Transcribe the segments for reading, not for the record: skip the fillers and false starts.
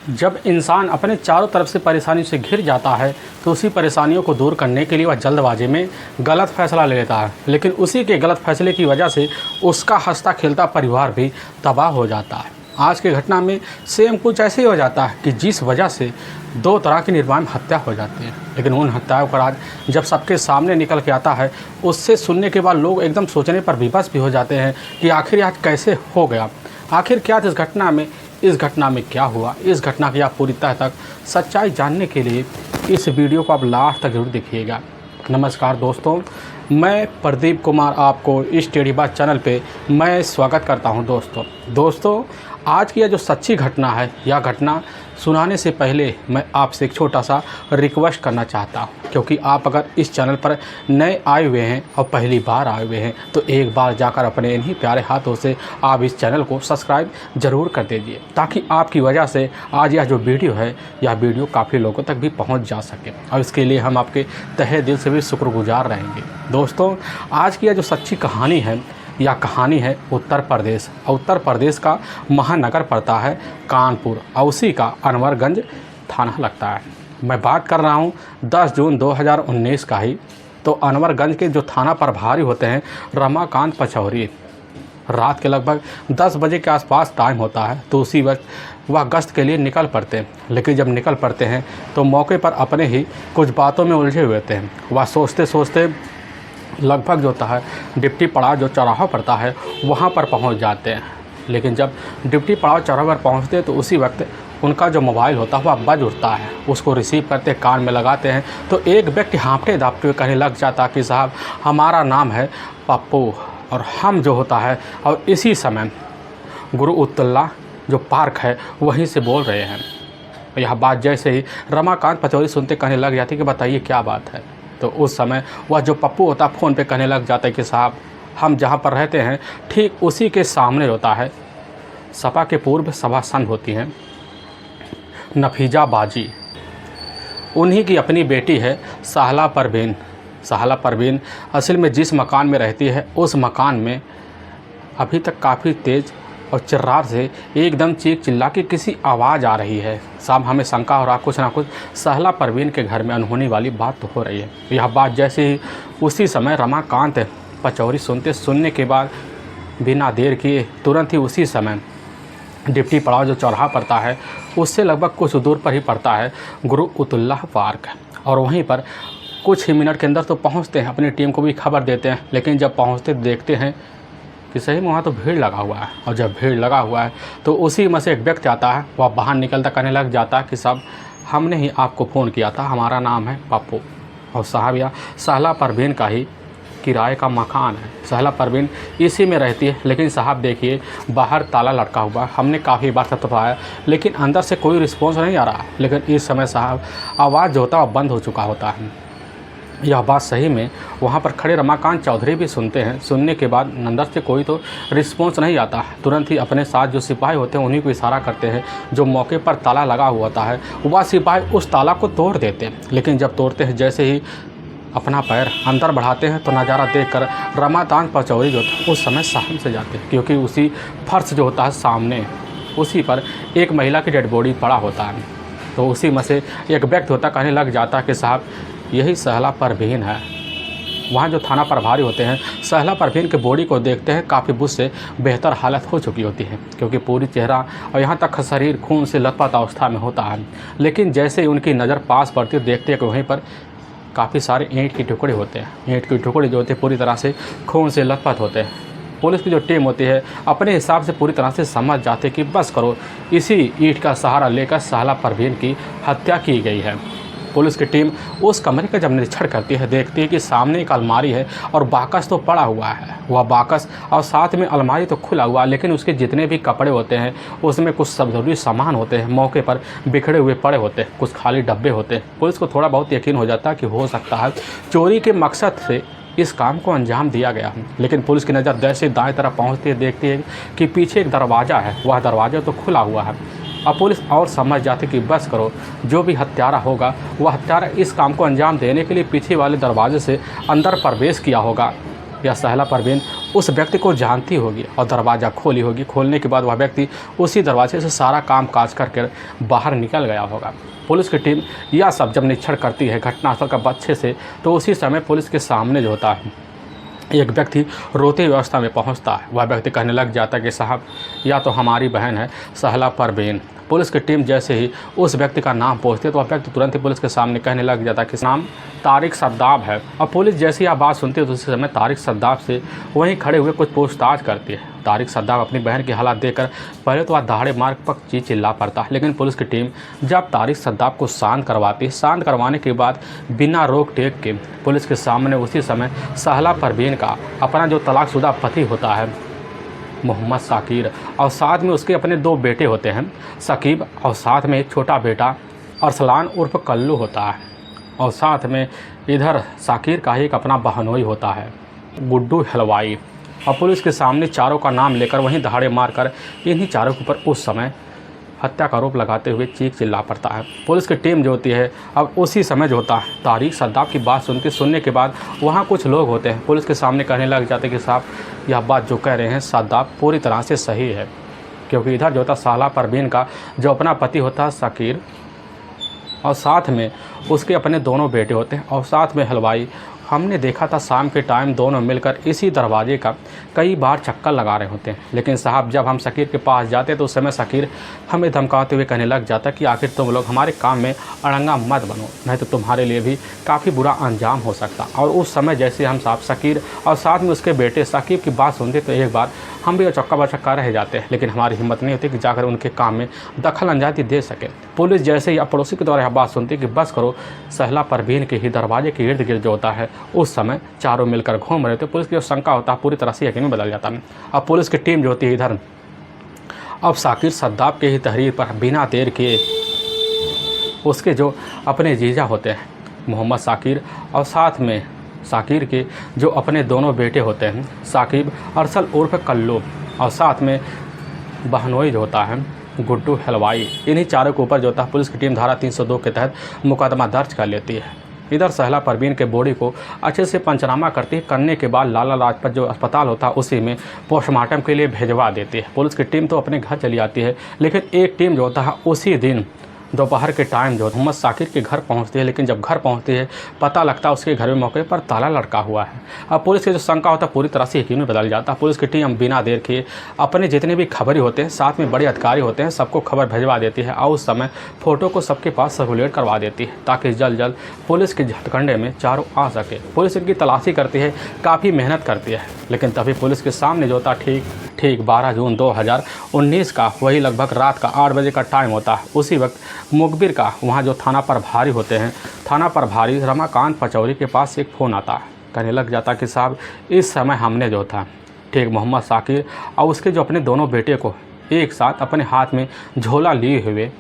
जब इंसान अपने चारों तरफ से परेशानी से घिर जाता है तो उसी परेशानियों को दूर करने के लिए वह जल्दबाजी में गलत फ़ैसला ले लेता है, लेकिन उसी के गलत फ़ैसले की वजह से उसका हंसता खेलता परिवार भी तबाह हो जाता है। आज की घटना में सेम कुछ ऐसे ही हो जाता है कि जिस वजह से दो तरह की निर्मम हत्या हो जाती है, लेकिन उन हत्याओं का राज जब सबके सामने निकल के आता है उससे सुनने के बाद लोग एकदम सोचने पर विवश भी हो जाते हैं कि आखिर आज कैसे हो गया, आखिर क्या था इस घटना में क्या हुआ। इस घटना की आप पूरी तह तक सच्चाई जानने के लिए इस वीडियो को आप लास्ट तक जरूर देखिएगा। नमस्कार दोस्तों, मैं प्रदीप कुमार आपको इस टेढ़ी बात चैनल पे मैं स्वागत करता हूं। दोस्तों आज की यह जो सच्ची घटना है, यह घटना सुनाने से पहले मैं आपसे एक छोटा सा रिक्वेस्ट करना चाहता हूं, क्योंकि आप अगर इस चैनल पर नए आए हुए हैं और पहली बार आए हुए हैं तो एक बार जाकर अपने इन्हीं प्यारे हाथों से आप इस चैनल को सब्सक्राइब ज़रूर कर दीजिए, ताकि आपकी वजह से आज यह जो वीडियो है यह वीडियो काफ़ी लोगों तक भी पहुंच जा सके, और इसके लिए हम आपके तहे दिल से भी शुक्रगुजार रहेंगे। दोस्तों आज की यह जो सच्ची कहानी है, यह कहानी है उत्तर प्रदेश का महानगर पड़ता है कानपुर, और उसी का अनवरगंज थाना लगता है। मैं बात कर रहा हूँ 10 जून 2019 का ही। तो अनवरगंज के जो थाना प्रभारी होते हैं रमाकांत पचौरी, रात के लगभग 10 बजे के आसपास टाइम होता है, तो उसी वक्त वह गश्त के लिए निकल पड़ते हैं। लेकिन जब निकल पड़ते हैं तो मौके पर अपने ही कुछ बातों में उलझे हुए थे। वह सोचते लगभग जो होता है डिप्टी पड़ाव जो चौराहा पड़ता है वहाँ पर पहुँच जाते हैं। लेकिन जब डिप्टी पड़ाव चौराहा पर पहुँचते हैं तो उसी वक्त उनका जो मोबाइल होता है वह बज उठता है। उसको रिसीव करते कान में लगाते हैं तो एक व्यक्ति हाँफते दापते हुए कहने लग जाता कि साहब हमारा नाम है पप्पू, और हम जो होता है और इसी समय गुरु उत्तुल्ला जो पार्क है वहीं से बोल रहे हैं। यह बात जैसे ही रमाकांत पचौरी सुनते कहने लग जाती कि बताइए क्या बात है। तो उस समय वह जो पप्पू होता फ़ोन पे कहने लग जाता है कि साहब हम जहाँ पर रहते हैं ठीक उसी के सामने होता है सपा के पूर्व सभा संघ होती हैं नफीजा बाजी, उन्हीं की अपनी बेटी है साहला परवीन असल में जिस मकान में रहती है उस मकान में अभी तक काफ़ी तेज़ और चिर्रार से एकदम चीख चिल्ला के किसी आवाज़ आ रही है। साहब हमें शंका हो रहा कुछ ना कुछ साहला परवीन के घर में अनहोनी वाली बात तो हो रही है। यह बात जैसे ही उसी समय रमाकांत पचौरी सुनने के बाद बिना देर किए तुरंत ही उसी समय डिप्टी पड़ाव जो चौराहा पड़ता है उससे लगभग कुछ दूर पर ही पड़ता है गुरु उत्तुल्ला पार्क, और वहीं पर कुछ ही मिनट के अंदर तो पहुँचते हैं, अपनी टीम को भी खबर देते हैं। लेकिन जब पहुँचते देखते हैं कि सही में वहाँ तो भीड़ लगा हुआ है, और जब भीड़ लगा हुआ है तो उसी में से एक व्यक्ति आता है, वह बाहर निकलता कहने लग जाता है कि साहब हमने ही आपको फ़ोन किया था, हमारा नाम है पप्पू, और साहब यह साहला परवीन का ही किराए का मकान है। साहला परवीन इसी में रहती है, लेकिन साहब देखिए बाहर ताला लटका हुआ है, हमने काफ़ी बार सतवाया लेकिन अंदर से कोई रिस्पॉन्स नहीं आ रहा। लेकिन इस समय साहब आवाज़ जो होता है बंद हो चुका होता है। यह बात सही में वहाँ पर खड़े रमाकांत चौधरी भी सुनते हैं। सुनने के बाद अंदर से कोई तो रिस्पॉन्स नहीं आता, तुरंत ही अपने साथ जो सिपाही होते हैं उन्हीं को इशारा करते हैं। जो मौके पर ताला लगा हुआ होता है वह सिपाही उस ताला को तोड़ देते हैं। लेकिन जब तोड़ते हैं जैसे ही अपना पैर अंदर बढ़ाते हैं तो नज़ारा देखकर रमाकांत पचौरी जो उस समय सहम से जाते हैं, क्योंकि उसी फर्श जो होता है सामने उसी पर एक महिला की डेड बॉडी पड़ा होता है। तो उसी में से एक व्यक्ति होता कहने लग जाता कि साहब यही साहला परवीन है। वहाँ जो थाना प्रभारी होते हैं साहला परवीन के बॉडी को देखते हैं, काफ़ी बुझ से बेहतर हालत हो चुकी होती है, क्योंकि पूरी चेहरा और यहाँ तक शरीर खून से लथपथ अवस्था में होता है। लेकिन जैसे ही उनकी नज़र पास पड़ती है देखते हैं कि वहीं पर काफ़ी सारे ईंट के टुकड़े होते हैं। ईंट के टुकड़े जो होते हैं पूरी तरह से खून से लथपथ होते हैं। पुलिस की जो टीम होती है अपने हिसाब से पूरी तरह से समझ जाते कि बस करो इसी ईंट का सहारा लेकर साहला परवीन की हत्या की गई है। पुलिस की टीम उस कमरे का जब निरीक्षण करती है देखती है कि सामने एक अलमारी है और बाकस तो पड़ा हुआ है, वह बाकस और साथ में अलमारी तो खुला हुआ, लेकिन उसके जितने भी कपड़े होते हैं उसमें कुछ सब ज़रूरी सामान होते हैं मौके पर बिखरे हुए पड़े होते हैं, कुछ खाली डब्बे होते हैं। पुलिस को थोड़ा बहुत यकीन हो जाता है कि हो सकता है चोरी के मकसद से इस काम को अंजाम दिया गया। लेकिन पुलिस की नज़र जैसे दाएं तरफ पहुँचती है देखती है कि पीछे एक दरवाज़ा है, वह दरवाज़ा तो खुला हुआ है। अब पुलिस और समझ जाती कि बस करो जो भी हत्यारा होगा वह हत्यारा इस काम को अंजाम देने के लिए पीछे वाले दरवाजे से अंदर प्रवेश किया होगा, या सहला परवीन उस व्यक्ति को जानती होगी और दरवाज़ा खोली होगी। खोलने के बाद वह व्यक्ति उसी दरवाजे से सारा काम काज करके बाहर निकल गया होगा। पुलिस की टीम यह सब जब निरीक्षण करती है घटनास्थल का अच्छे से, तो उसी समय पुलिस के सामने जो होता है एक व्यक्ति रोते हुए अवस्था में पहुंचता है। वह व्यक्ति कहने लग जाता है कि साहब या तो हमारी बहन है सहला परवीन। पुलिस की टीम जैसे ही उस व्यक्ति का नाम पूछती है तो वह व्यक्ति तुरंत ही पुलिस के सामने कहने लग जाता है कि नाम तारिक सद्दाब है। और पुलिस जैसी यह बात सुनती है तो उसी समय तारिक सद्दाब से वहीं खड़े हुए कुछ पूछताछ करती है। तारिक सद्दाब अपनी बहन की हालत देखकर पहले तो वह दहाड़े मार पर चिल्ला पड़ता है, लेकिन पुलिस की टीम जब तारिक सद्दाब को शांत करवाती है, शांत करवाने के बाद बिना रोक टेक के पुलिस के सामने उसी समय सहला परवीन का अपना जो तलाकशुदा पति होता है मोहम्मद साकिर, और साथ में उसके अपने 2 बेटे होते हैं सकीब, और साथ में एक छोटा बेटा अरसलान उर्फ कल्लू होता है, और साथ में इधर साकिर का ही एक अपना बहनोई होता है गुड्डू हलवाई। और पुलिस के सामने चारों का नाम लेकर वहीं दहाड़े मारकर इन्हीं चारों के ऊपर उस समय हत्या का आरोप लगाते हुए चीख चिल्ला पड़ता है। पुलिस की टीम जो होती है अब उसी समय जो होता है तारिक सद्दाब की बात सुनने के बाद वहाँ कुछ लोग होते हैं पुलिस के सामने कहने लग जाते हैं कि साहब यह बात जो कह रहे हैं सद्दाब पूरी तरह से सही है, क्योंकि इधर जो होता सहला परवीन का जो अपना पति होता है साकिर, और साथ में उसके अपने दोनों बेटे होते हैं, और साथ में हलवाई। हमने देखा था शाम के टाइम दोनों मिलकर इसी दरवाजे का कई बार चक्कर लगा रहे होते हैं। लेकिन साहब जब हम शकीर के पास जाते तो उस समय शकीर हमें धमकाते हुए कहने लग जाता कि आखिर तुम लोग हमारे काम में अड़ंगा मत बनो, नहीं तो तुम्हारे लिए भी काफ़ी बुरा अंजाम हो सकता। और उस समय जैसे हम साहब शकीर और साथ में उसके बेटे साकिब की बात सुनते तो एक बार हम भी चौका बचक्का रह जाते हैं, लेकिन हमारी हिम्मत नहीं होती कि जाकर उनके काम में दखल अंजाती दे सके। पुलिस जैसे ही पड़ोसी के द्वारा यह बात सुनती कि बस करो, सहला परवीन के ही दरवाजे के इर्द गिर्द जो होता है उस समय चारों मिलकर घूम रहे थे। पुलिस की जो शंका होता है पूरी तरह से यकीन में बदल जाता है। अब पुलिस की टीम जो होती है इधर अब साकिर सद्दाब के ही तहरीर पर बिना देर किए उसके जो अपने जीजा होते हैं मोहम्मद साकिर, और साथ में साकिर के जो अपने दोनों बेटे होते हैं साकिब अरसल उर्फ कल्लू, और साथ में बहनोई जो होता है गुड्डू हलवाई, इन्हीं चारों के ऊपर जो होता है पुलिस की टीम धारा 302 के तहत मुकदमा दर्ज कर लेती है। इधर सहला परवीन के बॉडी को अच्छे से पंचनामा करने के बाद लाला लाजपत जो अस्पताल होता है उसी में पोस्टमार्टम के लिए भेजवा देती है। पुलिस की टीम तो अपने घर चली आती है, लेकिन एक टीम जो होता है उसी दिन दोपहर के टाइम जो मोहम्मद साकिर के घर पहुंचती है। लेकिन जब घर पहुंचती है पता लगता है उसके घर में मौके पर ताला लटका हुआ है। अब पुलिस की जो शंका होता है पूरी तरह से यकीन में बदल जाता है। पुलिस की टीम बिना देर किए अपने जितने भी खबरी होते हैं साथ में बड़े अधिकारी होते हैं सबको खबर भिजवा देती है, और उस समय फ़ोटो को सबके पास सर्कुलेट करवा देती है ताकि जल्द पुलिस के झटकंडे में चारों आ सके। पुलिस इनकी तलाशी करती है, काफ़ी मेहनत करती है, लेकिन तभी पुलिस के सामने जो होता ठीक 12 जून 2019 का वही लगभग रात का 8 बजे का टाइम होता है। उसी वक्त मुखबिर का वहाँ जो थाना प्रभारी होते हैं थाना प्रभारी रमाकांत पचौरी के पास एक फ़ोन आता है। कहने लग जाता कि साहब इस समय हमने जो था ठीक मोहम्मद साकिर और उसके जो अपने दोनों बेटे को एक साथ अपने हाथ में झोला लिए हुए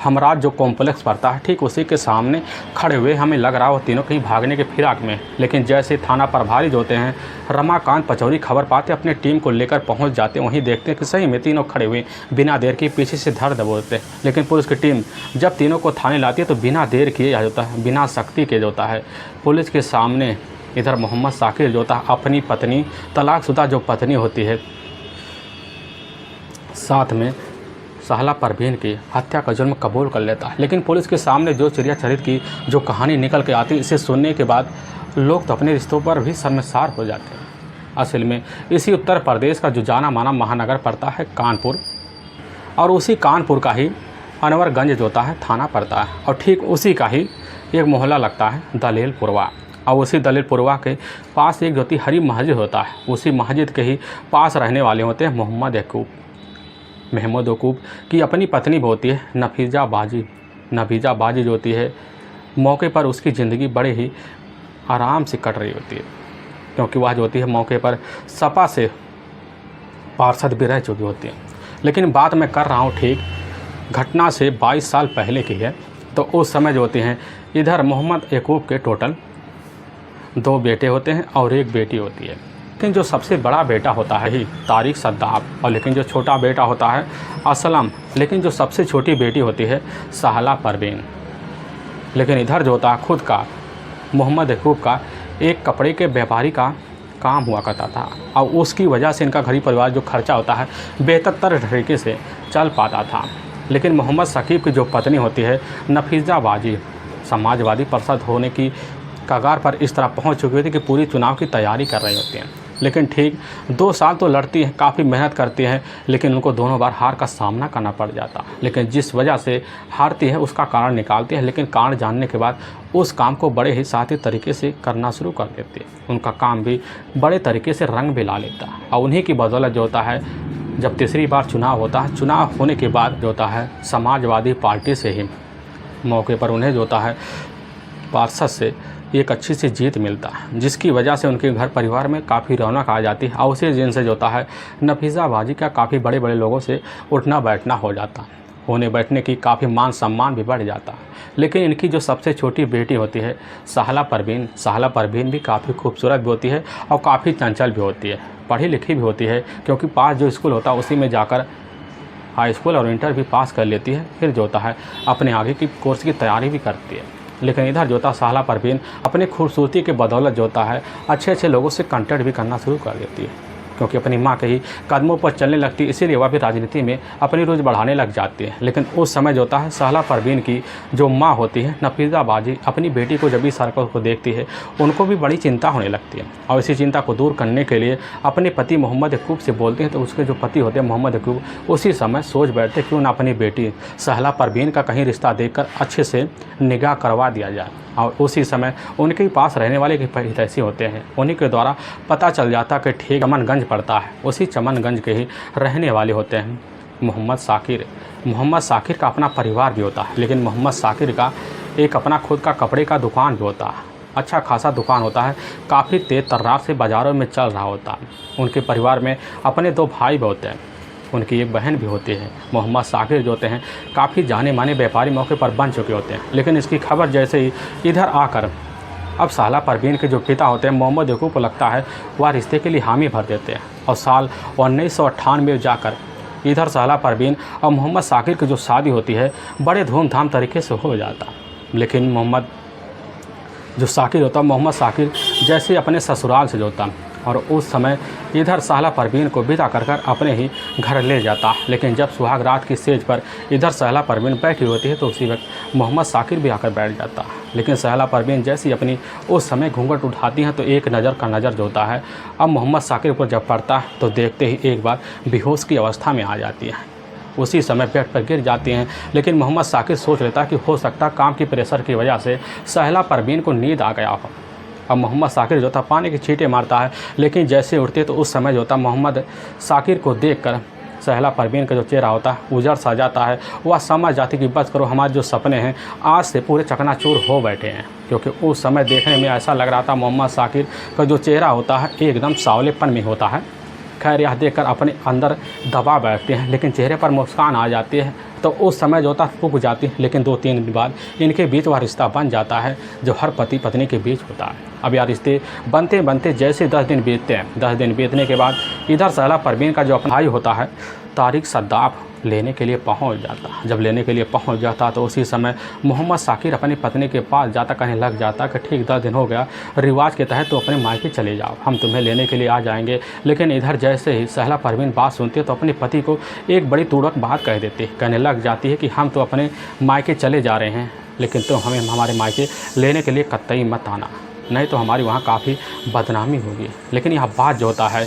हमराज जो कॉम्प्लेक्स पड़ता है ठीक उसी के सामने खड़े हुए हमें लग रहा वो तीनों कहीं भागने के फिराक में। लेकिन जैसे थाना प्रभारी जो होते हैं रमाकांत पचौरी खबर पाते अपने टीम को लेकर पहुंच जाते, वहीं देखते हैं कि सही में तीनों खड़े हुए बिना देर के पीछे से धर दबोचते। लेकिन पुलिस की टीम जब तीनों को थाने लाती है तो बिना देर किए जाता है, बिना सख्ती के जो होता है पुलिस के सामने इधर मोहम्मद साकिर जो होता है अपनी पत्नी तलाकशुदा जो पत्नी होती है साथ में सहला परवीन की हत्या का जुर्म कबूल कर लेता है। लेकिन पुलिस के सामने जो चिड़िया चरित की जो कहानी निकल के आती है इसे सुनने के बाद लोग तो अपने रिश्तों पर भी शर्मसार हो जाते हैं। असल में इसी उत्तर प्रदेश का जो जाना माना महानगर पड़ता है कानपुर, और उसी कानपुर का ही अनवरगंज जो होता है थाना पड़ता है, और ठीक उसी का ही एक मोहल्ला लगता है दलेलपुरवा, और उसी दलेलपुरवा के पास एक जो हरी मस्जिद होता है, उसी मस्जिद के ही पास रहने वाले होते हैं महमूद यकूब की अपनी पत्नी होती है नफीजा बाजी जो होती है। मौके पर उसकी ज़िंदगी बड़े ही आराम से कट रही होती है, क्योंकि वह जो होती है मौके पर सपा से पार्षद भी रह चुकी होती है। लेकिन बात मैं कर रहा हूँ ठीक घटना से 22 साल पहले की है। तो उस समय जो होते हैं इधर मोहम्मद यकूब के टोटल 2 बेटे होते हैं और 1 बेटी होती है। लेकिन जो सबसे बड़ा बेटा होता है ही तारिक सद्दाब, और लेकिन जो छोटा बेटा होता है असलम, लेकिन जो सबसे छोटी बेटी होती है सहला परवीन। लेकिन इधर जो होता है खुद का मोहम्मद यकूब का एक कपड़े के व्यापारी का काम हुआ करता था और उसकी वजह से इनका घरी परिवार जो खर्चा होता है बेहतर तरीके से चल पाता था। लेकिन मोहम्मद साकिब की जो पत्नी होती है नफीज़ा बाजी समाजवादी पार्षद होने की कगार पर इस तरह पहुंच चुकी होती कि पूरी चुनाव की तैयारी कर रही होती हैं। लेकिन ठीक 2 साल तो लड़ती हैं, काफ़ी मेहनत करती हैं, लेकिन उनको दोनों बार हार का सामना करना पड़ जाता। लेकिन जिस वजह से हारती है उसका कारण निकालती है, लेकिन कारण जानने के बाद उस काम को बड़े ही साथी तरीके से करना शुरू कर देती है। उनका काम भी बड़े तरीके से रंग भी ला लेता है और उन्हीं की बदौलत जो होता है जब तीसरी बार चुनाव होता है, चुनाव होने के बाद जो होता है समाजवादी पार्टी से ही मौके पर उन्हें जो होता है पार्षद से एक अच्छी सी जीत मिलता है, जिसकी वजह से उनके घर परिवार में काफ़ी रौनक आ जाती है और उसी दिन से जो होता है नफीज़ा बाजी का काफ़ी बड़े बड़े लोगों से उठना बैठना हो जाता है, होने बैठने की काफ़ी मान सम्मान भी बढ़ जाता है। लेकिन इनकी जो सबसे छोटी बेटी होती है साहला परवीन भी काफ़ी खूबसूरत भी होती है और काफ़ी चंचल भी होती है, पढ़ी लिखी भी होती है, क्योंकि पास जो स्कूल होता है उसी में जाकर हाई स्कूल और इंटर भी पास कर लेती है। फिर जो होता है अपने आगे की कोर्स की तैयारी भी करती है। लेकिन इधर जो होता है साहला परवीन अपनी खूबसूरती के बदौलत जो होता है अच्छे लोगों से कांटेक्ट भी करना शुरू कर देती है, क्योंकि अपनी माँ के ही कदमों पर चलने लगती है, इसीलिए वह भी राजनीति में अपनी रोज़ बढ़ाने लग जाती है। लेकिन उस समय जो होता है साहला परवीन की जो माँ होती है नफीज़ा बाजी अपनी बेटी को जब भी हरकत को देखती है उनको भी बड़ी चिंता होने लगती है और इसी चिंता को दूर करने के लिए अपने पति मोहम्मद यकूब से बोलती हैं। तो उसके जो पति होते हैं मोहम्मद यकूब उसी समय सोच बैठते क्यों ना अपनी बेटी साहला परवीन का कहीं रिश्ता देखकर अच्छे से निगाह करवा दिया जाए। और उसी समय उनके ही पास रहने वाले के हितैषी होते हैं, उन्हीं के द्वारा पता चल जाता कि ठीक चमनगंज पड़ता है, उसी चमनगंज के ही रहने वाले होते हैं मोहम्मद साकिर का अपना परिवार भी होता है, लेकिन मोहम्मद साकिर का एक अपना खुद का कपड़े का दुकान भी होता है, अच्छा खासा दुकान होता है, काफ़ी तेज़ तर्रार से बाज़ारों में चल रहा होता है। उनके परिवार में अपने 2 भाई भी होते हैं, उनकी एक बहन भी होती है। मोहम्मद साकिर जो होते हैं काफ़ी जाने माने व्यापारी मौके पर बन चुके होते हैं। लेकिन इसकी खबर जैसे ही इधर आकर अब साहला परवीन के जो पिता होते हैं मोहम्मद यकूब को लगता है वह रिश्ते के लिए हामी भर देते हैं और साल 1998 में जाकर इधर साहला परवीन और मोहम्मद साकिर की जो शादी होती है बड़े धूमधाम तरीके से हो जाता। लेकिन मोहम्मद साकिर जैसे अपने ससुराल से जोता और उस समय इधर साहला परवीन को विदा कर अपने ही घर ले जाता। लेकिन जब सुहाग रात की सेज पर इधर साहला परवीन बैठी होती है तो उसी वक्त मोहम्मद साकिर भी आकर बैठ जाता। लेकिन साहला परवीन जैसी अपनी उस समय घूंघट उठाती हैं तो एक नज़र का नज़र जो होता है अब मोहम्मद साकिर पर जब पड़ता है तो देखते ही एक बार बेहोश की अवस्था में आ जाती है, उसी समय बेड पर गिर जाती हैं। लेकिन मोहम्मद साकिर सोच लेता कि हो सकता काम की प्रेशर की वजह से साहला परवीन को नींद आ गया हो। अब मोहम्मद साकिर जो था पानी की छींटे मारता है, लेकिन जैसे उठते तो उस समय जो था मोहम्मद साकिर को देखकर साहला परवीन का जो चेहरा होता है उजड़ सा जाता है। वह समझ जाती कि बस करो, हमारे जो सपने हैं आज से पूरे चकनाचूर हो बैठे हैं, क्योंकि उस समय देखने में ऐसा लग रहा था मोहम्मद साकिर का जो चेहरा होता है एकदम सावलेपन में होता है। खैर यह देखकर अपने अंदर दबा बैठते हैं, लेकिन चेहरे पर मुस्कान आ जाती है। तो उस समय जो होता फूक जाती है, लेकिन 2-3 दिन बाद इनके बीच वह रिश्ता बन जाता है जो हर पति पत्नी के बीच होता है। अब यह रिश्ते बनते बनते जैसे 10 दिन बीतते हैं, 10 दिन बीतने के बाद इधर साहला परवीन का जो अपना भाई होता है तारिक सद्दाफ लेने के लिए पहुंच जाता। जब लेने के लिए पहुंच जाता तो उसी समय मोहम्मद साकिर अपनी पत्नी के पास जाता, कहने लग जाता कि ठीक 10 दिन हो गया, रिवाज के तहत तो अपने मायके चले जाओ, हम तुम्हें लेने के लिए आ जाएंगे। लेकिन इधर जैसे ही साहला परवीन बात सुनती है तो अपने पति को एक बड़ी तुड़क बात कह देती, कहने लग जाती है कि हम तो अपने मायके चले जा रहे हैं, लेकिन तो हमें हमारे मायके लेने के लिए कतई मत आना, नहीं तो हमारी वहाँ काफ़ी बदनामी होगी। लेकिन यह बात जो होता है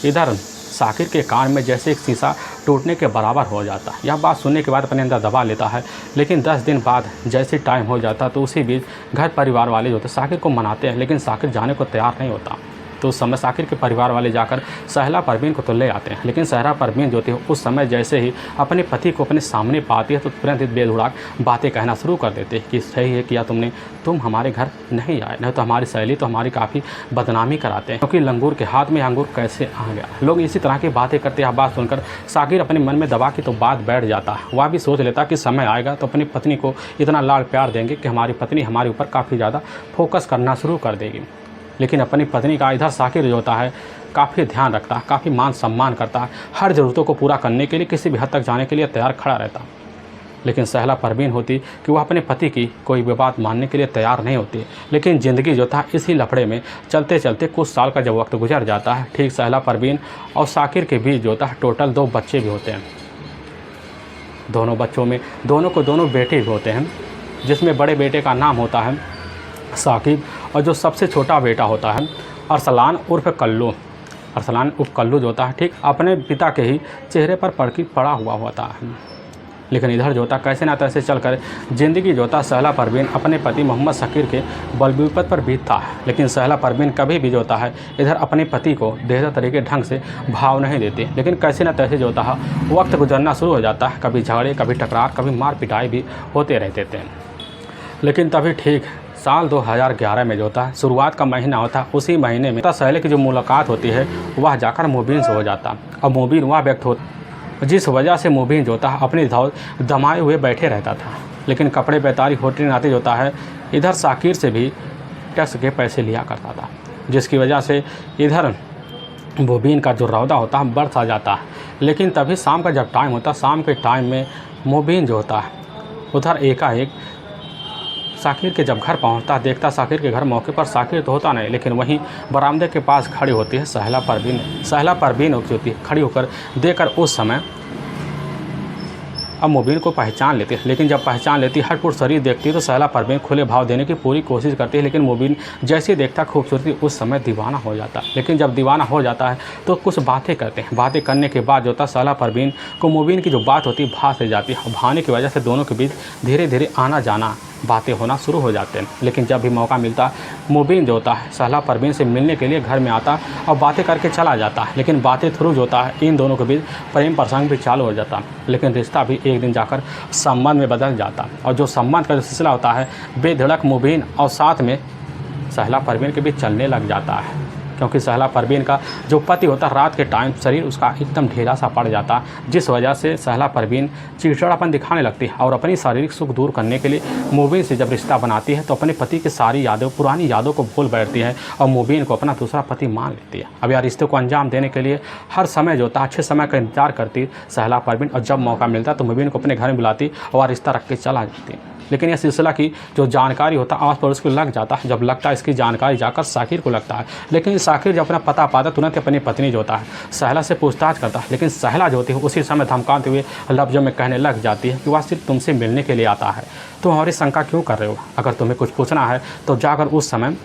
इधर साकिर के कान में जैसे एक शीशा टूटने के बराबर हो जाता। यह बात सुनने के बाद अपने अंदर दबा लेता है। लेकिन 10 दिन बाद जैसे टाइम हो जाता तो उसी बीच घर परिवार वाले जो होते साकिर को मनाते हैं, लेकिन साकिर जाने को तैयार नहीं होता। तो उस समय साकिर के परिवार वाले जाकर साहला परवीन को तो ले आते हैं, लेकिन साहला परवीन जो थी उस समय जैसे ही अपने पति को अपने सामने पाती है तो तुरंत बेधुड़ाक बातें कहना शुरू कर देते हैं कि सही है किया तुमने, तुम हमारे घर नहीं आए, नहीं तो हमारी सहेली तो हमारी काफ़ी बदनामी कराते हैं, क्योंकि लंगूर के हाथ में अंगूर कैसे आ गया। लोग इसी तरह की बातें करते हैं। बात सुनकर साकिर अपने मन में दबा के तो बात बैठ जाता। वह भी सोच लेता कि समय आएगा तो अपनी पत्नी को इतना लाड़ प्यार देंगे कि हमारी पत्नी हमारे ऊपर काफ़ी ज़्यादा फोकस करना शुरू कर देगी। लेकिन अपनी पत्नी का इधर साकिर जो होता है काफ़ी ध्यान रखता है, काफ़ी मान सम्मान करता है, हर ज़रूरतों को पूरा करने के लिए किसी भी हद तक जाने के लिए तैयार खड़ा रहता। लेकिन सहला परवीन होती कि वह अपने पति की कोई भी बात मानने के लिए तैयार नहीं होती। लेकिन ज़िंदगी जो था इसी लफड़े में चलते चलते कुछ साल का जब वक्त गुजर जाता है, ठीक सहला परवीन और साकिर के बीच जो था टोटल 2 बच्चे भी होते हैं। दोनों बच्चों में दोनों बेटे भी होते हैं, जिसमें बड़े बेटे का नाम होता है साकिब और जो सबसे छोटा बेटा होता है अरसलान उर्फ कल्लू। अरसलान उर्फ कल्लू जो होता है ठीक अपने पिता के ही चेहरे पर पड़ा हुआ होता है। लेकिन इधर जो था कैसे ना तैसे चलकर ज़िंदगी जो था सहला परवीन अपने पति मोहम्मद शकीर के बलबूते पर बीतता है। लेकिन सहला परवीन कभी भी जो होता है इधर अपने पति को बेहतर तरीके ढंग से भाव नहीं देती। लेकिन कैसे ना तैसे जो होता है वक्त गुजरना शुरू हो जाता है, कभी झगड़े, कभी टकरार, कभी मार पिटाई भी होते रहते थे। लेकिन तभी ठीक साल 2011 में जो था शुरुआत का महीना होता, उसी महीने में सहले की जो मुलाकात होती है वह जाकर मुबीन से हो जाता। अब मुबीन वह व्यक्ति होता जिस वजह से मुबीन जो था अपनी दमाए हुए बैठे रहता था। लेकिन कपड़े बेतारी होटल नाते जो है इधर साकिर से भी टैक्स के पैसे लिया करता था, जिसकी वजह से इधर मुबीन का जो रौदा होता है बढ़ सा जाता है। लेकिन तभी शाम का जब टाइम होता, शाम के टाइम में मुबीन जो होता है उधर एकाएक साकिर के जब घर पहुंचता, देखता साकिर के घर मौके पर साकिर तो होता नहीं, लेकिन वहीं बरामदे के पास खड़ी होती है सहला परवीन। सहला परवीन होती है खड़ी होकर देखकर उस समय अब मुबीन को पहचान लेती है। लेकिन जब पहचान लेती है, हटपुट शरीर देखती है तो सहला परवीन खुले भाव देने की पूरी कोशिश करती है। लेकिन मुबीन जैसे देखता खूबसूरती उस समय दीवाना हो जाता है। लेकिन जब दीवाना हो जाता है तो कुछ बातें करते हैं। बातें करने के बाद जो होता सहला परवीन को मुबीन की जो बात होती है भा से जाती है। भाने की वजह से दोनों के बीच धीरे धीरे आना जाना बातें होना शुरू हो जाते हैं। लेकिन जब भी मौका मिलता मुबीन जो होता है सहला परवीन से मिलने के लिए घर में आता और बातें करके चला जाता है। लेकिन बातें थ्रू जो होता है इन दोनों के बीच प्रेम प्रसंग भी चालू हो जाता। लेकिन रिश्ता भी एक दिन जाकर संबंध में बदल जाता और जो संबंध का जो सिलसिला होता है बेधड़क मुबीन और साथ में सहला परवीन के बीच चलने लग जाता है। क्योंकि सहला परवीन का जो पति होता रात के टाइम शरीर उसका एकदम ढीला सा पड़ जाता, जिस वजह से सहला परवीन चिड़चिड़ापन दिखाने लगती है और अपनी शारीरिक सुख दूर करने के लिए मुबीन से जब रिश्ता बनाती है तो अपने पति की सारी यादों पुरानी यादों को भूल बैठती है और मुबीन को अपना दूसरा पति मान लेती है। अब यार रिश्ते को अंजाम देने के लिए हर समय जो होता अच्छे समय का इंतजार करती सहला परवीन और जब मौका मिलता तो मुबीन को अपने घर में बुलाती और रिश्ता रख के चला जाती। लेकिन यह सिलसिला की जो जानकारी होता आस पड़ोस को लग जाता है। जब लगता है इसकी जानकारी जाकर साकिर को लगता है। लेकिन साकिर जब अपना पता पाता तुरंत अपनी पत्नी जो होता है सहला से पूछताछ करता है। लेकिन सहला जो होती है उसी समय धमकाते हुए लफ्ज़ों में कहने लग जाती है कि वह सिर्फ तुमसे मिलने के लिए आता है, तुम हमारी शंका क्यों कर रहे हो? अगर तुम्हें कुछ पूछना है तो जाकर उस समय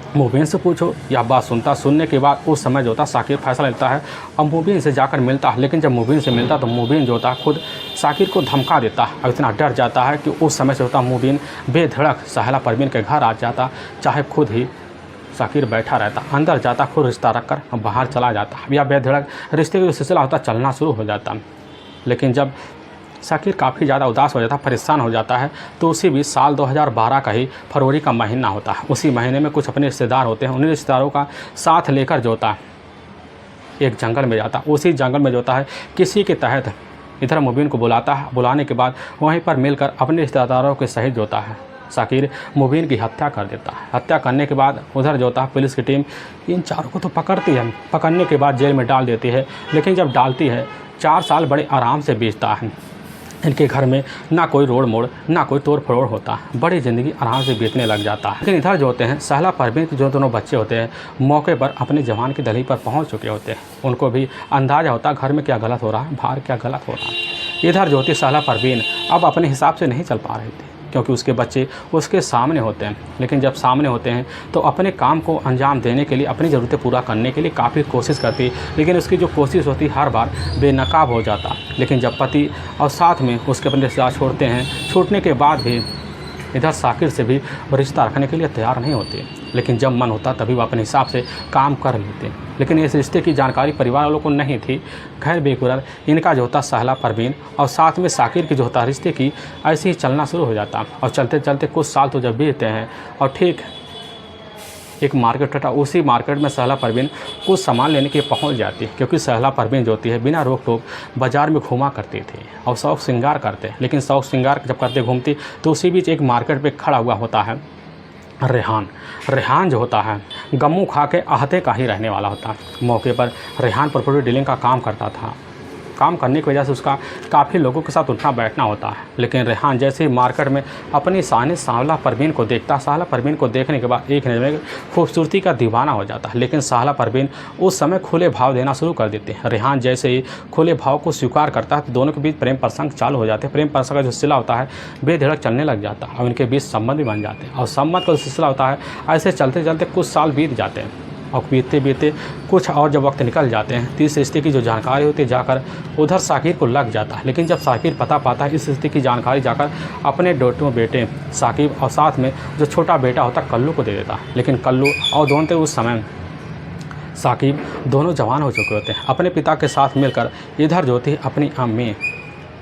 मुबीन से पूछो। यह बात सुनने के बाद उस समय जो होता साकिर फैसला लेता है और मुबीन से जाकर मिलता है। लेकिन जब मुबीन से मिलता तो मुबीन जो होता खुद साकिर को धमका देता है और इतना डर जाता है कि उस समय से होता मुबीन बेधड़क सहला परवीन के घर आ जाता, चाहे खुद ही साकिर बैठा रहता, अंदर जाता, खुद रिश्ता रखकर बाहर चला जाता। या बेधड़क रिश्ते का जो सिलसिला होता चलना शुरू हो जाता। लेकिन जब साकिर काफ़ी ज़्यादा उदास हो जाता, परेशान हो जाता है, तो उसी भी साल 2012 का ही फरवरी का महीना होता है। उसी महीने में कुछ अपने रिश्तेदार होते हैं, उन्हीं रिश्तेदारों का साथ लेकर जो होता है एक जंगल में जाता। उसी जंगल में जो होता है किसी के तहत इधर मुबीन को बुलाता है। बुलाने के बाद वहीं पर मिलकर अपने रिश्तेदारों के सहित जो होता है साकिर मुबीन की हत्या कर देता है। हत्या करने के बाद उधर जो होता है पुलिस की टीम इन चारों को तो पकड़ती है, पकड़ने के बाद जेल में डाल देती है। लेकिन जब डालती है 4 साल बड़े आराम से बीतता है। इनके घर में ना कोई रोड मोड़ ना कोई तोड़ फरोड़ होता, बड़ी ज़िंदगी आराम से बीतने लग जाता है। लेकिन इधर जो होते हैं सहला परवीन के जो दोनों बच्चे होते हैं मौके पर अपने जवान की दहलीज पर पहुंच चुके होते हैं। उनको भी अंदाज़ा होता घर में क्या गलत हो रहा है, बाहर क्या गलत हो रहा है। इधर जो होती सहला परवीन अब अपने हिसाब से नहीं चल पा रही थी, क्योंकि उसके बच्चे उसके सामने होते हैं। लेकिन जब सामने होते हैं तो अपने काम को अंजाम देने के लिए, अपनी ज़रूरतें पूरा करने के लिए काफ़ी कोशिश करती, लेकिन उसकी जो कोशिश होती हर बार बेनकाब हो जाता। लेकिन जब पति और साथ में उसके अपने रिश्तेदार छोड़ते हैं, छूटने के बाद भी इधर साकिर से भी रिश्ता रखने के लिए तैयार नहीं होते। लेकिन जब मन होता तभी वो अपने हिसाब से काम कर लेते। लेकिन इस रिश्ते की जानकारी परिवार वालों को नहीं थी। खैर बेकुरर इनका जो होता सहला परवीन और साथ में साकिर की जो होता रिश्ते की ऐसे ही चलना शुरू हो जाता। और चलते चलते कुछ साल तो जब बीतते हैं और ठीक एक मार्केट था, उसी मार्केट में सहला परवीन कुछ सामान लेने के पहुंच जाती है। क्योंकि सहला परवीन जो होती है बिना रोक टोक बाज़ार में घूमा करती थी और शौक श्रृंगार करते। लेकिन शौक श्रृंगार जब करते घूमती तो उसी बीच एक मार्केट पे खड़ा हुआ होता है रेहान जो होता है गमू खा के आहते का ही रहने वाला होता है। मौके पर रेहान प्रॉपर्टी डीलिंग का काम करता था। काम करने की वजह से उसका काफ़ी लोगों के साथ उठना बैठना होता है। लेकिन रेहान जैसे ही मार्केट में अपनी साने सांवला परवीन को देखता, सांवला परवीन को देखने के बाद एक नज़र में खूबसूरती का दीवाना हो जाता है। लेकिन सांवला परवीन उस समय खुले भाव देना शुरू कर देते हैं। रेहान जैसे ही खुले भाव को स्वीकार करता है तो दोनों के बीच प्रेम प्रसंग चालू हो जाते हैं। प्रेम प्रसंग का जो सिलसिला होता है बेधड़क चलने लग जाता है और इनके बीच संबंध भी बन जाते हैं। और संबंध का जो सिलसिला होता है ऐसे चलते चलते कुछ साल बीत जाते हैं और बीतते बीतते कुछ और जब वक्त निकल जाते हैं तो इस रिश्ते की जो जानकारी होती है जाकर उधर साकिर को लग जाता है। लेकिन जब साकिर पता पाता है इस रिश्ते की जानकारी जाकर अपने दोनों बेटे साकिब और साथ में जो छोटा बेटा होता है कल्लू को दे देता है। लेकिन कल्लू और दोनों उस समय साकिब दोनों जवान हो चुके होते हैं। अपने पिता के साथ मिलकर इधर जो थी अपनी अम्मी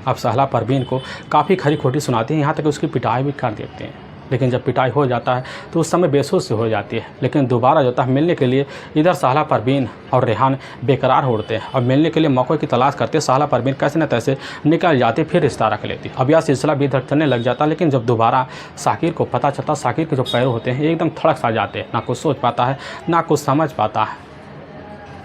अब सहला परवीन को काफ़ी खरी खोटी सुनाती हैं, यहाँ तक उसकी पिटाई भी कर देते हैं। लेकिन जब पिटाई हो जाता है तो उस समय बेहोश हो जाती है। लेकिन दोबारा जो है मिलने के लिए इधर सहला परवीन और रेहान बेकरार होते हैं और मिलने के लिए मौके की तलाश करते। सहला परवीन कैसे न तैसे निकल जाती, फिर रिश्ता रख लेती। अब यह सिलसिला भी इधर चलने लग जाता। लेकिन जब दोबारा साकिर को पता चलता, साकिर के जो पैरों होते हैं एकदम थड़क सा जाते हैं, ना कुछ सोच पाता है ना कुछ समझ पाता है।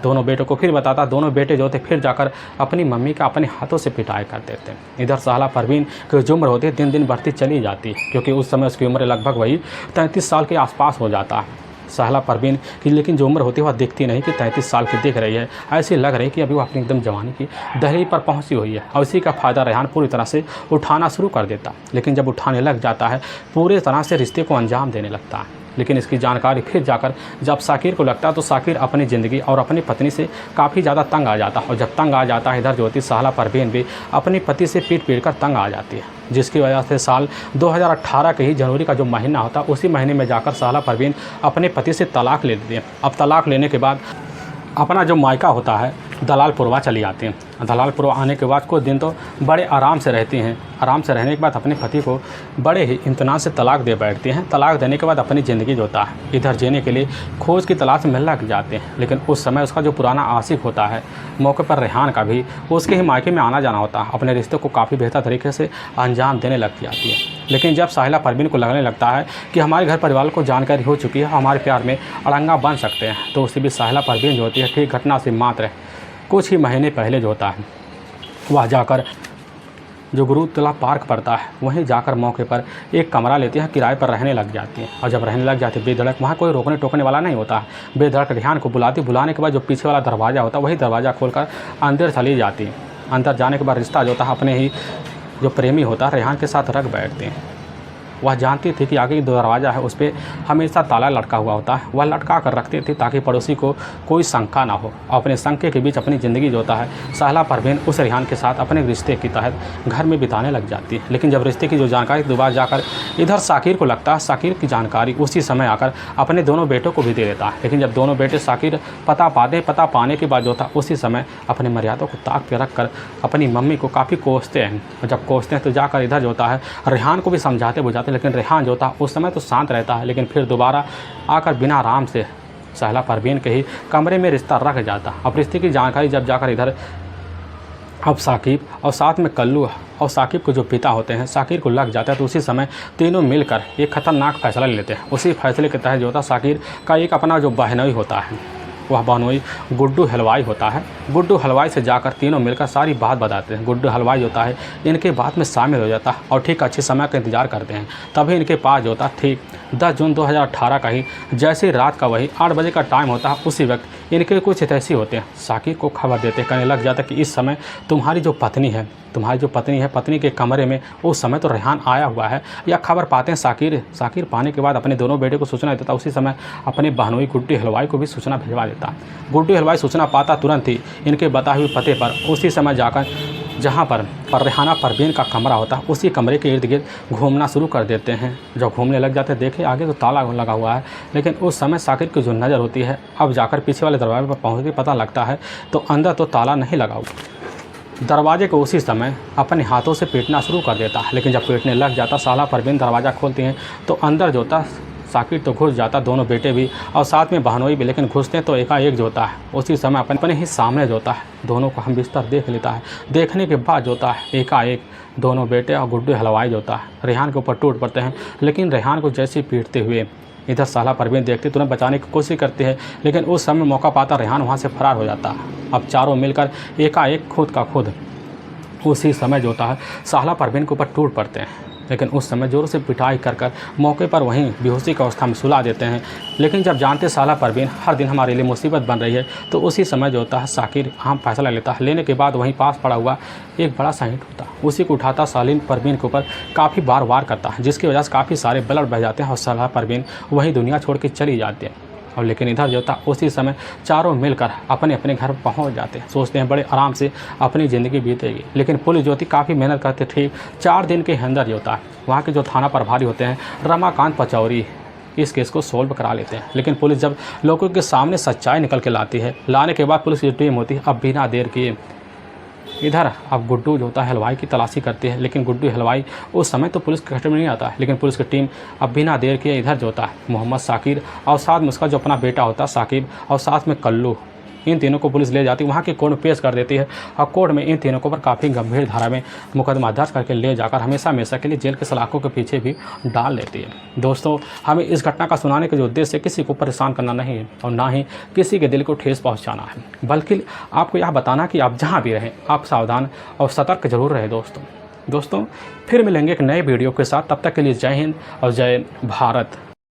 दोनों बेटों को फिर बताता, दोनों बेटे जो थे फिर जाकर अपनी मम्मी का अपने हाथों से पिटाई कर देते हैं। इधर सहला परवीन की जो उम्र होती है दिन दिन बढ़ती चली जाती है, क्योंकि उस समय उसकी उम्र लगभग वही 33 साल के आसपास हो जाता है। सहला परवीन की लेकिन जो उम्र होती है वह दिखती नहीं कि 33 साल की दिख रही है, ऐसी लग रही है कि अभी वो अपनी एकदम जवानी की दहलीज पर पहुंची हुई है। और इसी का फ़ायदा रेहान पूरी तरह से उठाना शुरू कर देता। लेकिन जब उठाने लग जाता है पूरी तरह से रिश्ते को अंजाम देने लगता है। लेकिन इसकी जानकारी फिर जाकर जब साकिर को लगता है तो साकिर अपनी ज़िंदगी और अपनी पत्नी से काफ़ी ज़्यादा तंग आ जाता है। और जब तंग आ जाता है इधर जो होती सहला परवीन भी अपनी पति से पीट कर तंग आ जाती है, जिसकी वजह से साल 2018 के ही जनवरी का जो महीना होता है उसी महीने में जाकर सहला परवीन अपने पति से तलाक ले लेती है। अब तलाक लेने के बाद अपना जो मायका होता है दलालपुरवा चली आती हैं। दलालपुरवा आने के बाद कुछ दिन तो बड़े आराम से रहती हैं। आराम से रहने के बाद अपने पति को बड़े ही इम्तनान से तलाक दे बैठती हैं। तलाक देने के बाद अपनी ज़िंदगी जो होता है इधर जीने के लिए खोज की तलाश में लग जाते हैं। लेकिन उस समय उसका जो पुराना आशिक होता है, मौके पर रेहान का भी उसके ही मायके में आना जाना होता है, अपने रिश्ते को काफ़ी बेहतर तरीके से अंजाम देने लग जाती है। लेकिन जब साहिला परवीन को लगने लगता है कि हमारे घर परिवार को जानकारी हो चुकी है, हमारे प्यार में अड़ंगा बन सकते हैं, तो उससे भी साहिला परवीन जो होती है ठीक घटना से मात्र कुछ ही महीने पहले जो होता है वह जाकर जो गुरुतला पार्क पड़ता है वहीं जाकर मौके पर एक कमरा लेती हैं, किराए पर रहने लग जाती हैं। और जब रहने लग जाती है बेधड़क, वहाँ कोई रोकने टोकने वाला नहीं होता है। बेधड़क रेहान को बुलाती, बुलाने के बाद जो पीछे वाला दरवाज़ा होता है वही दरवाज़ा खोलकर अंदर चली जाती है। अंदर जाने के बाद रिश्ता जो होता है अपने ही जो प्रेमी होता है रेहान के साथ रख बैठते हैं। वह जानती थी कि आगे जो दरवाज़ा है उस पर हमेशा ताला लटका हुआ होता है, वह लटका कर रखती थी ताकि पड़ोसी को कोई शंका ना हो। अपने शंके के बीच अपनी ज़िंदगी जो होता है सहला परवीन उस रेहान के साथ अपने रिश्ते के तहत घर में बिताने लग जाती है। लेकिन जब रिश्ते की जो जानकारी दोबारा जाकर इधर साकिर को लगता है, साकिर की जानकारी उसी समय आकर अपने दोनों बेटों को भी दे देता है। लेकिन जब दोनों बेटे साकिर पता पाने के बाद जो था उसी समय अपने मर्यादा को ताक पे रख कर अपनी मम्मी को काफ़ी कोसते हैं। और जब कोसते हैं तो जाकर इधर जो होता है रेहान को भी समझाते बुझाते, लेकिन रेहान जो था उस समय तो शांत रहता है। लेकिन फिर दोबारा आकर बिना आराम से सहला परवीन के ही कमरे में रिश्ता रख जाता। अब रिश्ते की जानकारी जब जाकर इधर अब साकिब और साथ में कल्लू और साकिब के जो पिता होते हैं साकिर को लग जाता है, तो उसी समय तीनों मिलकर एक खतरनाक फैसला ले लेते हैं। उसी फैसले के तहत जो होता है साकिर का एक अपना जो बहनोई होता है वह बहनोई गुड्डू हलवाई होता है। गुड्डू हलवाई से जाकर तीनों मिलकर सारी बात बताते हैं। गुड्डू हलवाई होता है इनके बात में शामिल हो जाता है और ठीक अच्छे समय का इंतजार करते हैं। तभी इनके पास जो होता है ठीक 10 जून 2018 का ही जैसे रात का वही 8 बजे का टाइम होता है, उसी वक्त इनके कुछ हितैषी होते हैं साकिर को खबर देते, कहने लग जाता है कि इस समय तुम्हारी जो पत्नी है पत्नी के कमरे में उस समय तो रेहान आया हुआ है। या खबर पाते हैं साकिर पाने के बाद अपने दोनों बेटे को सूचना देता, उसी समय अपने बहनोई गुड्डू हलवाई को भी सूचना भिजवा देता। गुड्डू हलवाई सूचना पाता तुरंत ही इनके बताए हुए पते पर उसी समय जाकर जहाँ पर रेहाना परवीन का कमरा होता है उसी कमरे के इर्द गिर्द घूमना शुरू कर देते हैं। जब घूमने लग जाते हैं देखे आगे तो ताला लगा हुआ है, लेकिन उस समय साकिर की जो नज़र होती है अब जाकर पीछे वाले दरवाजे पर पहुँच के पता लगता है तो अंदर तो ताला नहीं लगा हुआ। दरवाजे को उसी समय अपने हाथों से पीटना शुरू कर देता है। लेकिन जब पीटने लग जाता सहला परवीन दरवाज़ा खोलती हैं तो अंदर जो होता साकिर तो घुस जाता, दोनों बेटे भी और साथ में बहनोई भी। लेकिन घुसते हैं तो एकाएक जो होता है उसी समय अपने ही सामने जो होता है दोनों को हम बिस्तर देख लेता है। देखने के बाद जो होता है एकाएक दोनों बेटे और गुड्डू हलवाई जो होता है रेहान के ऊपर टूट पड़ते हैं। लेकिन रेहान को जैसे पीटते हुए इधर साला परवीन देखते तुरंत बचाने की कोशिश करती है, लेकिन उस समय मौका पाता रेहान वहाँ से फरार हो जाता है। अब चारों मिलकर एकाएक खुद का खुद उसी समय जो होता है साला परवीन के ऊपर टूट पड़ते हैं, लेकिन उस समय ज़ोरों से पिटाई कर मौके पर वहीं बेहोशी की अवस्था में सुला देते हैं। लेकिन जब जानते साला परवीन हर दिन हमारे लिए मुसीबत बन रही है, तो उसी समय जो होता है साकिर अहम फैसला लेता है। लेने के बाद वहीं पास पड़ा हुआ एक बड़ा सा ईंट होता है, उसी को उठाता सालिम परवीन के ऊपर काफ़ी बार वार करता है, जिसकी वजह से काफ़ी सारे ब्लड बह जाते हैं और साला परवीन वहीं दुनिया छोड़ के चली जाती है। और लेकिन इधर जो था उसी समय चारों मिलकर अपने अपने घर पहुंच जाते हैं, सोचते हैं बड़े आराम से अपनी ज़िंदगी बीतेगी। लेकिन पुलिस जो थी काफ़ी मेहनत करते थे। 4 दिन के अंदर जो होता है वहाँ के जो थाना प्रभारी होते हैं रमाकांत पचौरी इस केस को सोल्व करा लेते हैं। लेकिन पुलिस जब लोगों के सामने सच्चाई निकल के लाती है, लाने के बाद पुलिस की टीम होती है अब बिना देर किए इधर अब गुड्डू जो होता है हलवाई की तलाशी करती है। लेकिन गुड्डू हलवाई उस समय तो पुलिस के कस्टडी में नहीं आता है, लेकिन पुलिस की टीम अब बिना देर किए इधर जो होता है मोहम्मद साकिर और साथ में उसका जो अपना बेटा होता है साकिब और साथ में कल्लू, इन तीनों को पुलिस ले जाती है, वहाँ की कोर्ट में पेश कर देती है। और कोर्ट में इन तीनों को पर काफ़ी गंभीर धारा में मुकदमा दर्ज करके ले जाकर हमेशा हमेशा के लिए जेल के सलाखों के पीछे भी डाल लेती है। दोस्तों, हमें इस घटना का सुनाने का जो उद्देश्य है किसी को परेशान करना नहीं है और ना ही किसी के दिल को ठेस पहुँचाना है, बल्कि आपको यह बताना कि आप जहाँ भी रहें आप सावधान और सतर्क जरूर रहें। दोस्तों फिर मिलेंगे एक नए वीडियो के साथ, तब तक के लिए जय हिंद और जय भारत।